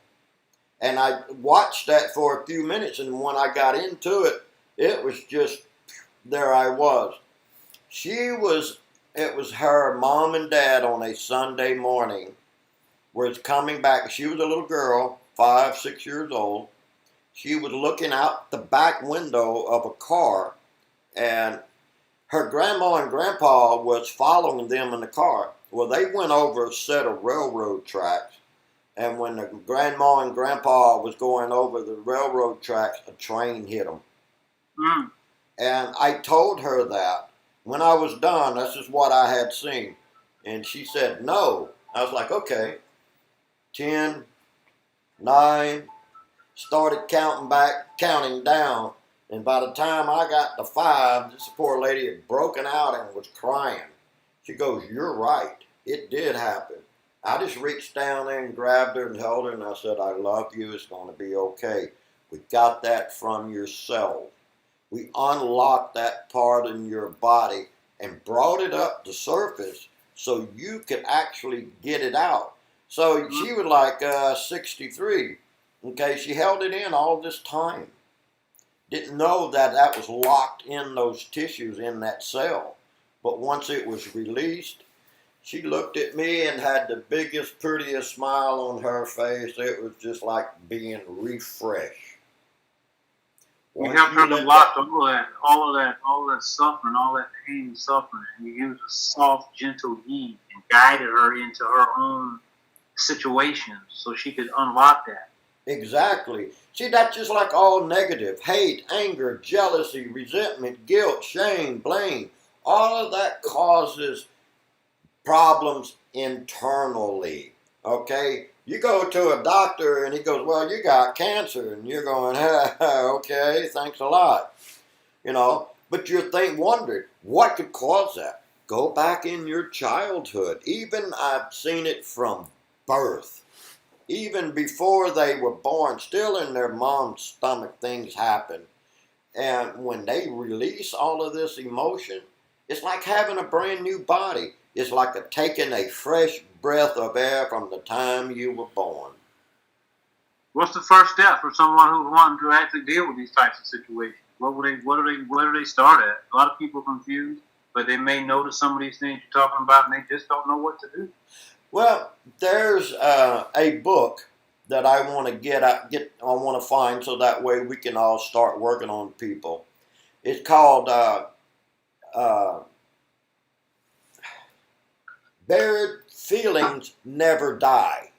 And I watched that for a few minutes, and when I got into it, it was just, there I was. It was her mom and dad on a Sunday morning, was coming back. She was a little girl, 5, 6 years old. She was looking out the back window of a car, and her grandma and grandpa was following them in the car. Well, they went over a set of railroad tracks, and when the grandma and grandpa was going over the railroad tracks, a train hit them. Mm. And I told her that when I was done, this is what I had seen. And she said, no. I was like, okay. 10, 9, started counting down. And by the time I got to 5, this poor lady had broken out and was crying. She goes, you're right. It did happen. I just reached down there and grabbed her and held her, and I said, I love you. It's going to be okay. We got that from your cells. We unlocked that part in your body and brought it up to surface so you could actually get it out. So she was like 63. Okay, she held it in all this time. Didn't know that that was locked in those tissues in that cell. But once it was released, she looked at me and had the biggest, prettiest smile on her face. It was just like being refreshed. You Once helped her let unlock all of that suffering, all that pain and suffering, and you used a soft, gentle heat and guided her into her own situation so she could unlock that. Exactly. See, that's just like all negative. Hate, anger, jealousy, resentment, guilt, shame, blame. All of that causes problems internally. Okay? You go to a doctor and he goes, well, you got cancer. And you're going, okay, thanks a lot. You know, but you wondered, what could cause that? Go back in your childhood. Even I've seen it from birth. Even before they were born, still in their mom's stomach, things happen. And when they release all of this emotion, it's like having a brand new body. It's like taking a fresh breath of air from the time you were born. What's the first step for someone who's wanting to actually deal with these types of situations? Where do they start at? A lot of people are confused, but they may notice some of these things you're talking about, and they just don't know what to do. Well, there's a book that I want to find so that way we can all start working on people. It's called Buried Feelings Never Die.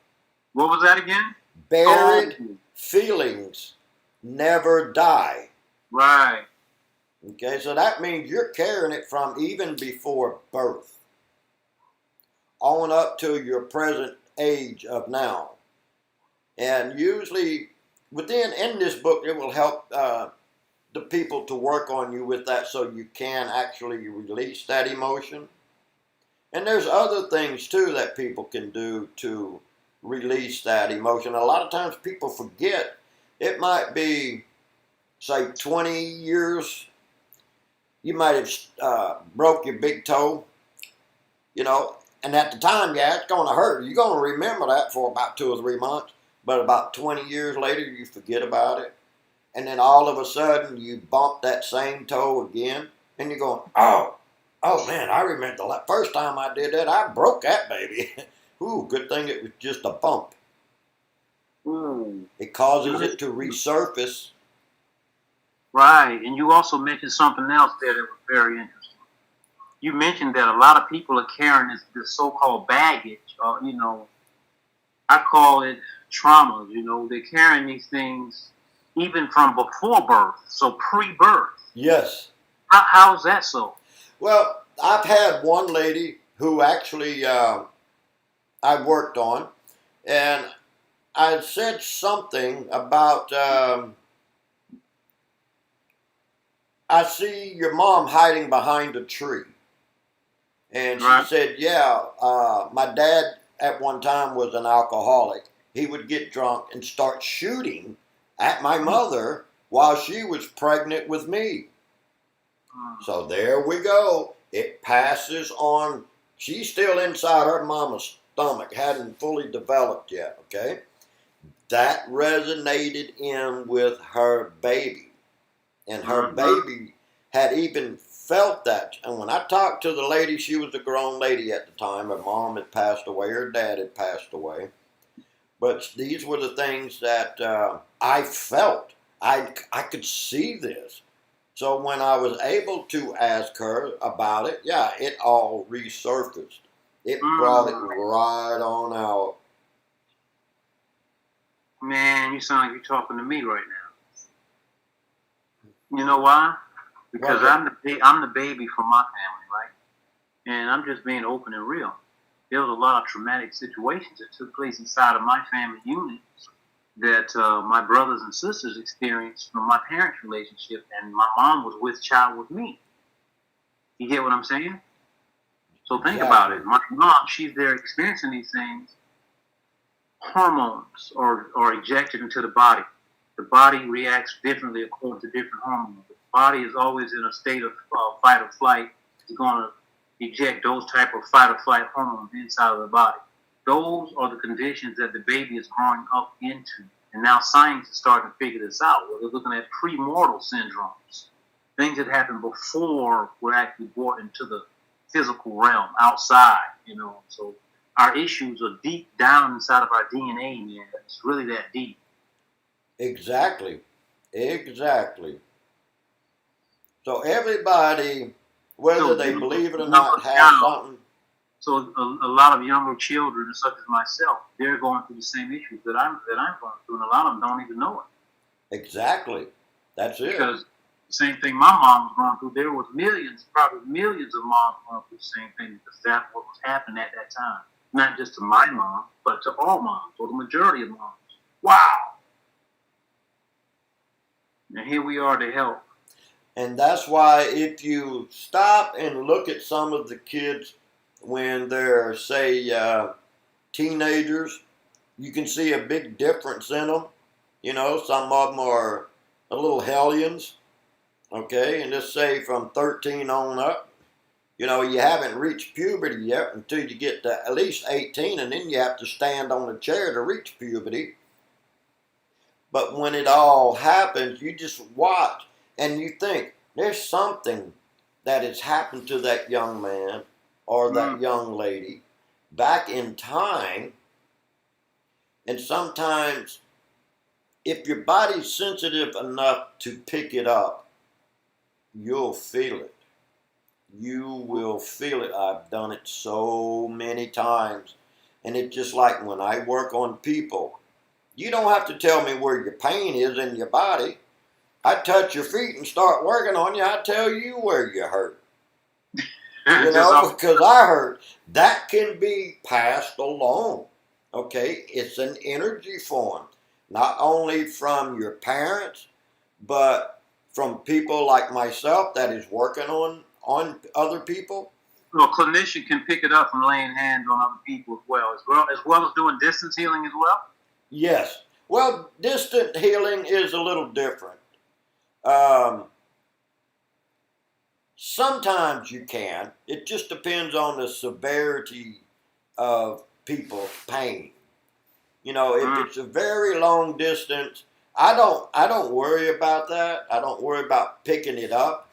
What was that again? Buried feelings never die. Right. Okay, so that means you're carrying it from even before birth on up to your present age of now. And usually in this book, it will help the people to work on you with that so you can actually release that emotion. And there's other things too that people can do to release that emotion. A lot of times people forget. It might be, say, 20 years. You might have broke your big toe, you know, and at the time, yeah, it's going to hurt. You're going to remember that for about 2 or 3 months, but about 20 years later, you forget about it. And then all of a sudden, you bump that same toe again, and you're going, oh man, I remember the first time I did that, I broke that baby. Ooh, good thing it was just a bump. It causes it to resurface. Right, and you also mentioned something else there that was very interesting. You mentioned that a lot of people are carrying this so-called baggage, or, I call it trauma. They're carrying these things even from before birth, so pre-birth. Yes. How is that so? Well, I've had one lady who actually I worked on, and I said something about, I see your mom hiding behind a tree. And she Right. said, yeah, my dad at one time was an alcoholic. He would get drunk and start shooting at my mother while she was pregnant with me. So there we go. It passes on. She's still inside her mama's stomach, hadn't fully developed yet, okay? That resonated in with her baby. And her baby had even felt that. And when I talked to the lady, she was a grown lady at the time. Her mom had passed away, her dad had passed away. But these were the things that I felt. I could see this. So when I was able to ask her about it, yeah, it all resurfaced. It brought it right on out. Man, you sound like you're talking to me right now. You know why? Because I'm the baby for my family, right? And I'm just being open and real. There was a lot of traumatic situations that took place inside of my family unit that my brothers and sisters experienced from my parents' relationship, and my mom was with child with me. You get what I'm saying? So think about it. My mom, she's there experiencing these things. Hormones are ejected into the body. The body reacts differently according to different hormones. The body is always in a state of fight or flight. It's going to eject those type of fight or flight hormones inside of the body. Those are the conditions that the baby is growing up into. And now science is starting to figure this out. They're looking at premortal syndromes, things that happened before we're actually brought into the physical realm outside, So our issues are deep down inside of our DNA, man. It's really that deep. Exactly. So everybody, whether they believe it or not, has something. So a lot of younger children, such as myself, they're going through the same issues that I'm going through, and a lot of them don't even know it. Exactly. That's it. Because the same thing my mom was going through, there was probably millions of moms going through the same thing, because that's what was happening at that time. Not just to my mom, but to all moms, or the majority of moms. Wow. And here we are to help. And that's why if you stop and look at some of the kids when they're, say, teenagers, you can see a big difference in them. Some of them are a little hellions, okay? And just say from 13 on up, you haven't reached puberty yet until you get to at least 18, and then you have to stand on a chair to reach puberty. But when it all happens, you just watch and you think, there's something that has happened to that young man or that young lady back in time. And sometimes, if your body's sensitive enough to pick it up, you'll feel it. You will feel it. I've done it so many times. And it's just like when I work on people, you don't have to tell me where your pain is in your body. I touch your feet and start working on you. I tell you where you hurt. Because I hurt. That can be passed along. Okay? It's an energy form. Not only from your parents, but from people like myself that is working on other people. Well, a clinician can pick it up from laying hands on other people as well as doing distance healing as well? Yes. Well, distant healing is a little different. Sometimes you can. It just depends on the severity of people's pain. If it's a very long distance, I don't worry about that. I don't worry about picking it up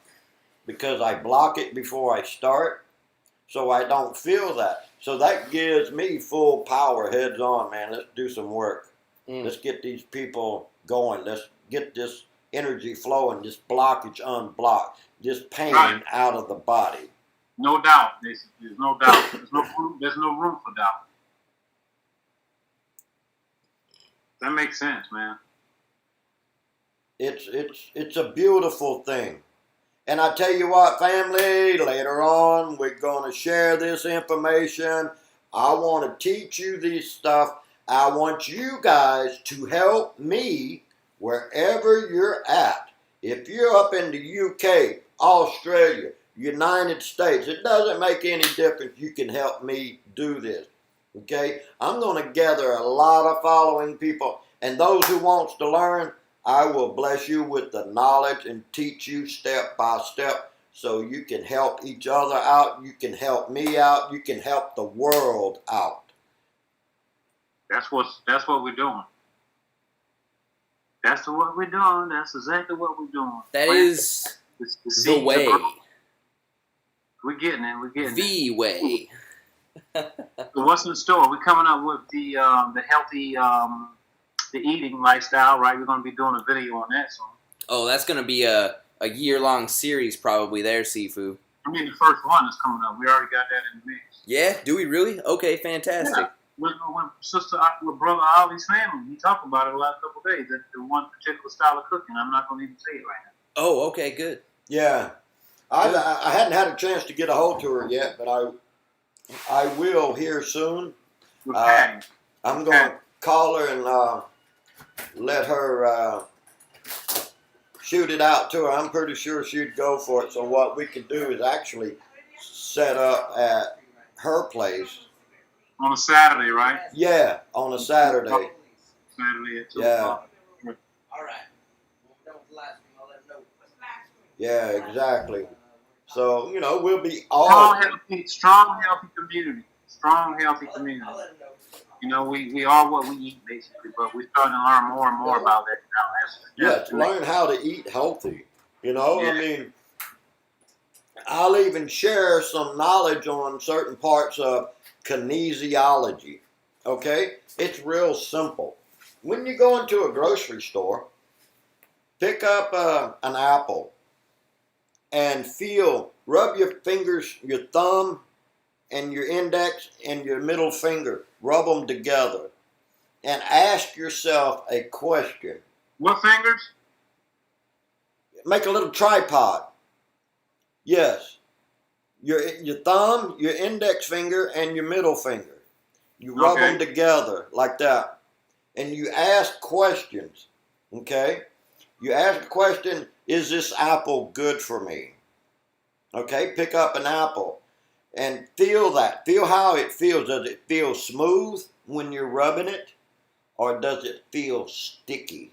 because I block it before I start, so I don't feel that. So that gives me full power, heads on, man. Let's do some work. Let's get these people going. Let's get this energy flowing, this blockage unblocked, this pain out of the body. No doubt. There's no doubt. There's no room for doubt. That makes sense, man. It's a beautiful thing. And I tell you what, family, later on we're going to share this information. I want to teach you this stuff I want you guys to help me wherever you're at. If you're up in the UK, Australia, United States, it doesn't make any difference. You can help me do this. Okay? I'm going to gather a lot of following people. And those who wants to learn, I will bless you with the knowledge and teach you step by step so you can help each other out. You can help me out. You can help the world out. That's what we're doing. That's what we're doing. That's exactly what we're doing. That is the way. We're getting it. We're getting the way. So what's in store? We're coming up with the healthy the eating lifestyle, right? We're going to be doing a video on that soon. Oh, that's going to be a year-long series probably there, Sifu. I mean, the first one is coming up. We already got that in the mix. Yeah? Do we really? Okay, fantastic. Yeah. With Brother Ollie's family, we talked about it the last couple of days. That the one particular style of cooking. I'm not going to even say it right now. Oh, okay, good. Yeah. I hadn't had a chance to get a hold to her yet, but I will here soon. I'm going to call her and let her shoot it out to her. I'm pretty sure she'd go for it. So what we can do is actually set up at her place. On a Saturday, right? Yeah, on a Saturday. Saturday at 2 Yeah. o'clock. All right. I'll let them know. Yeah, exactly. So, we'll be Strong, healthy community. Strong, healthy community. I'll let them know. We are what we eat, basically, but we're starting to learn more and more about that now. to learn how to eat healthy. Yeah. I mean, I'll even share some knowledge on certain parts of kinesiology. Okay? It's real simple. When you go into a grocery store, pick up an apple and rub your fingers, your thumb and your index and your middle finger, rub them together and ask yourself a question. What fingers? Make a little tripod. Yes. Your thumb, your index finger, and your middle finger. You rub them together like that. And you ask questions. Okay? You ask a question, is this apple good for me? Okay? Pick up an apple and feel that. Feel how it feels. Does it feel smooth when you're rubbing it? Or does it feel sticky?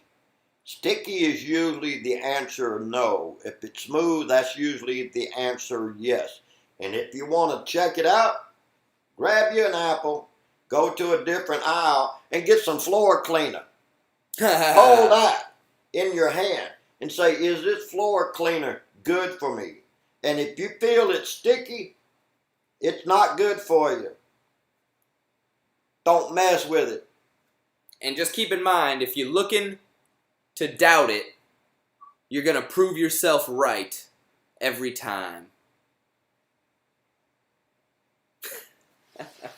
Sticky is usually the answer no. If it's smooth, that's usually the answer yes. And if you want to check it out, grab you an apple, go to a different aisle, and get some floor cleaner. Hold that in your hand and say, is this floor cleaner good for me? And if you feel it's sticky, it's not good for you. Don't mess with it. And just keep in mind, if you're looking to doubt it, you're going to prove yourself right every time.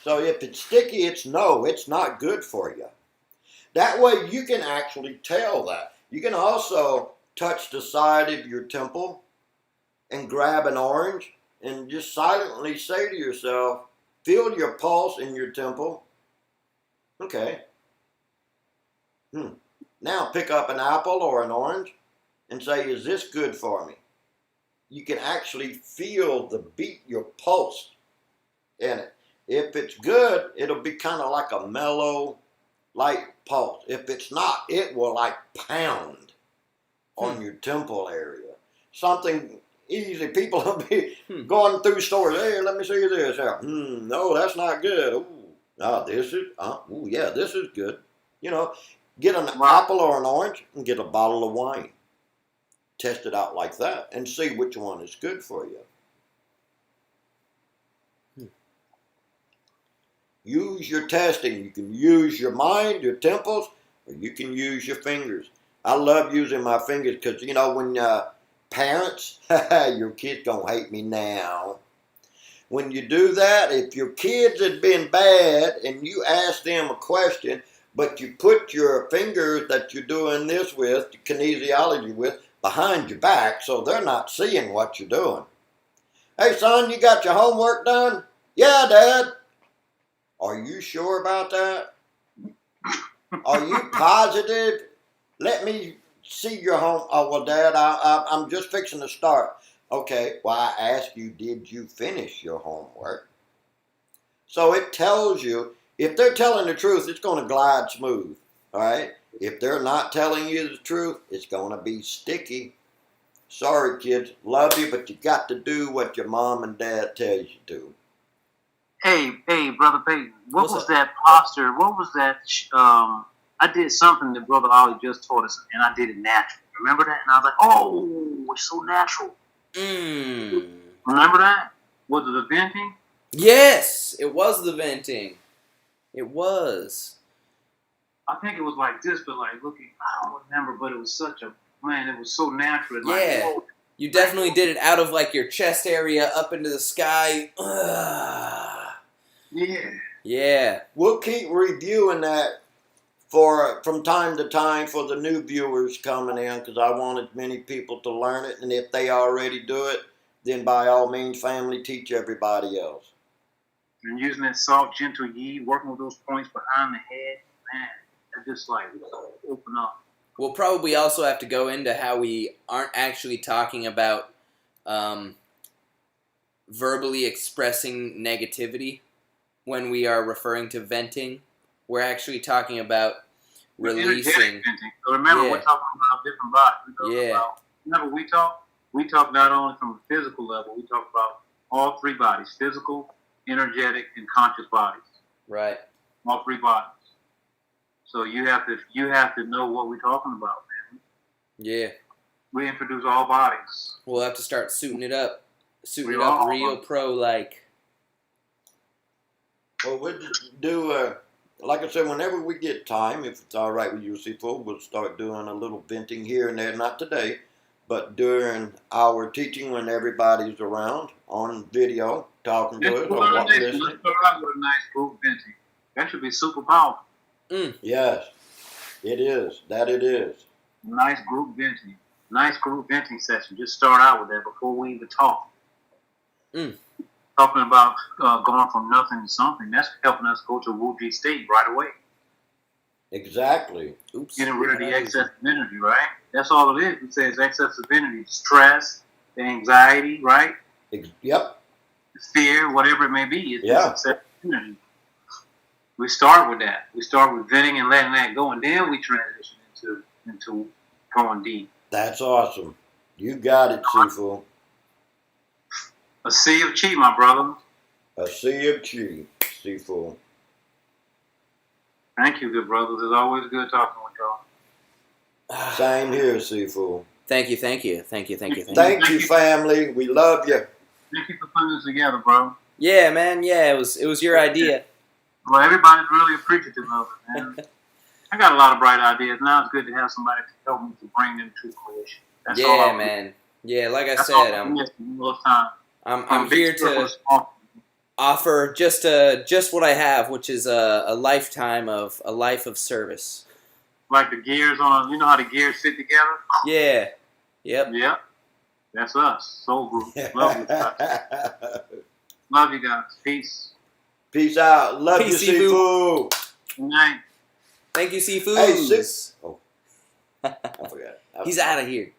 So if it's sticky, it's no, it's not good for you. That way you can actually tell that. You can also touch the side of your temple and grab an orange and just silently say to yourself, feel your pulse in your temple. Okay. Now pick up an apple or an orange and say, is this good for me? You can actually feel the beat, your pulse in it. If it's good, it'll be kind of like a mellow, light pulse. If it's not, it will like pound on your temple area. Something easy. People will be going through stores. Hey, let me see this. No, that's not good. Ooh, this is, yeah, this is good. Get an apple or an orange and get a bottle of wine. Test it out like that and see which one is good for you. Use your testing. You can use your mind, your temples, or you can use your fingers. I love using my fingers because, when parents, your kid's going to hate me now. When you do that, if your kids had been bad and you ask them a question, but you put your fingers that you're doing this with, kinesiology with, behind your back so they're not seeing what you're doing. Hey, son, you got your homework done? Yeah, Dad. Are you sure about that? Are you positive? Let me see your home. Oh, well, Dad, I'm just fixing to start. Okay, well, I asked you, did you finish your homework? So it tells you, if they're telling the truth, it's going to glide smooth, all right? If they're not telling you the truth, it's going to be sticky. Sorry, kids, love you, but you got to do what your mom and dad tells you to. Hey, Brother Peyton, what What's was up? that posture? What was that? I did something that Brother Ollie just taught us, and I did it natural. Remember that? And I was like, oh, it's so natural. Remember that? Was it the venting? Yes, it was the venting. It was. I think it was like this, but like looking, I don't remember, but it was such a, man, it was so natural. Yeah. Like, whoa. You definitely did it out of like your chest area up into the sky. Ugh. Yeah. Yeah. We'll keep reviewing that from time to time for the new viewers coming in, because I want as many people to learn it, and if they already do it, then by all means, family, teach everybody else. And using that soft, gentle yi, working with those points behind the head, man, it just like open up. We'll probably also have to go into how we aren't actually talking about verbally expressing negativity when we are referring to venting. We're actually talking about releasing. Energetic venting. So remember, Yeah. we're talking about different bodies. We're talking Yeah. about, remember, we talk not only from a physical level, we talk about all three bodies: physical, energetic, and conscious bodies. Right. All three bodies. So you have to know what we're talking about, man. Yeah. We introduce all bodies. We'll have to start suiting it up. Suiting it We up all real are. Well, pro-like. we'll do, like I said, whenever we get time, if it's all right with you, Sifu, we'll start doing a little venting here and there. Not today, but during our teaching when everybody's around on video, talking to us or listening. Let's start out with a nice group venting. That should be super powerful. Yes, it is. That it is. Nice group venting. Nice group venting session. Just start out with that before we even talk. Talking about going from nothing to something. That's helping us go to Wuji state right away. Exactly. Oops. Getting rid of the excess of energy, right? That's all it is. It says excess of energy, stress, the anxiety, right? Yep. Fear, whatever it may be. It's Yeah. excess of energy. We start with that. We start with venting and letting that go, and then we transition into going deep. That's awesome. You got it, Sifu. A sea of chi, my brother. A sea of chi, Sifu. Thank you, good brothers. It's always good talking with y'all. Same here, Sifu. Thank you. Thank you, family. Thank you, family. We love you. Thank you for putting this together, bro. Yeah, man. Yeah, it was your idea. Well, everybody's really appreciative of it, man. I got a lot of bright ideas. Now it's good to have somebody to help me to bring them to fruition. That's all Yeah, I man. Yeah, like I That's all said, I'm missing all the time. I'm here to offer just what I have, which is a life of service. Like the gears on, you know how the gears fit together? Yeah. Yep. Yep. That's us. Soul group. Love you guys. Love you guys. Peace. Peace out. Love Peace, you, Sifu. Good night. Thank you, Sifu. Hey, Oh, I forgot. He's out of here.